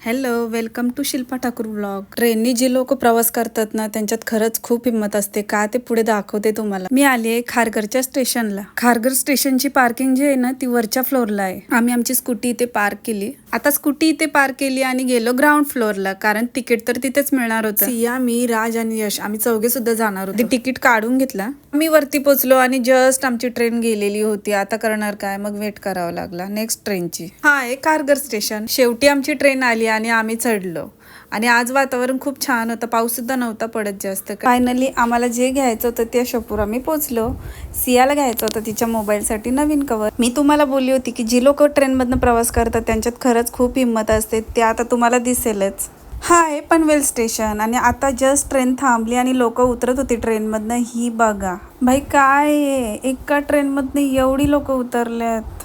Hello, welcome to Shilpa Thakur vlog. ट्रेननी जे लोक प्रवास करतात ना, त्यांच्यात खरंच खूप हिंमत असते. का ते पुढे दाखवते तुम्हाला. मी आली आहे खारघरच्या स्टेशनला. खारघर स्टेशनची पार्किंग जी आहे ना, ती वरच्या फ्लोअरला आहे. आम्ही आमची स्कूटी इथे पार्क केली. आता स्कूटी इथे पार्क केली आणि गेलो ग्राउंड फ्लोअरला, कारण तिकीट तर तिथेच मिळणार होतं. सिया, मी, राज आणि यश आम्ही चौघे सुद्धा जाणार होते. तिकीट काढून घेतला. आम्ही वरती पोहोचलो आणि जस्ट आमची ट्रेन गेलेली होती. आता करणार काय, मग वेट करावा लागला नेक्स्ट ट्रेनची. हा आहे खारघर स्टेशन. शेवटी आमची ट्रेन आली आणि आम्ही चढलो. आणि आज वातावरण खूप छान होतं, पाऊस सुद्धा नव्हता पडत जास्त. फायनली आम्हाला जे घ्यायचं होतं त्या शॉपवर आम्ही पोहोचलो. सियाला घ्यायचं होतं तिच्या मोबाईलसाठी नवीन कवर. मी तुम्हाला बोलली होती की जी लोक ट्रेनमधनं प्रवास करतात त्यांच्यात खरंच खूप हिंमत असते, ते आता तुम्हाला दिसेलच. हा आहे पनवेल स्टेशन आणि आता जस्ट ट्रेन थांबली आणि लोक उतरत होती ट्रेनमधनं. ही बघा भाई, काय आहे, एका ट्रेनमधनं एवढी लोक उतरल्यात.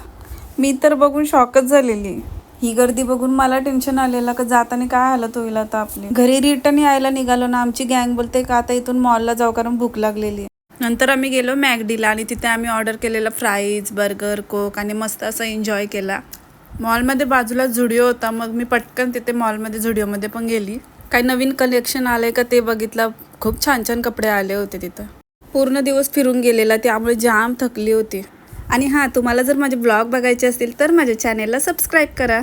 मी तर बघून शॉकच झालेली. ही गर्दी बघून मला टेन्शन आलेलं का जाताना काय हालत होईल आता आपली. घरी रिटर्न यायला निघालो ना, आमची गँग बोलते का आता इथून मॉलला जाऊ कारण भूक लागलेली. नंतर आम्ही गेलो मॅकडीला आणि तिथे आम्ही ऑर्डर केलेला फ्राईज, बर्गर, कोक आणि मस्त असं एन्जॉय केला. मॉलमध्ये बाजूला झुडिओ होता, मग मी पटकन तिथे मॉलमध्ये झुडिओमध्ये पण गेली. काही नवीन कलेक्शन आलंय का ते बघितलं. खूप छान छान कपडे आले होते तिथं. पूर्ण दिवस फिरून गेलेला, त्यामुळे जाम थकली होती. आणि हां, तुम्हाला जर माझे ब्लॉग बघायचे असतील तर माझ्या चॅनेलला सबस्क्राईब करा.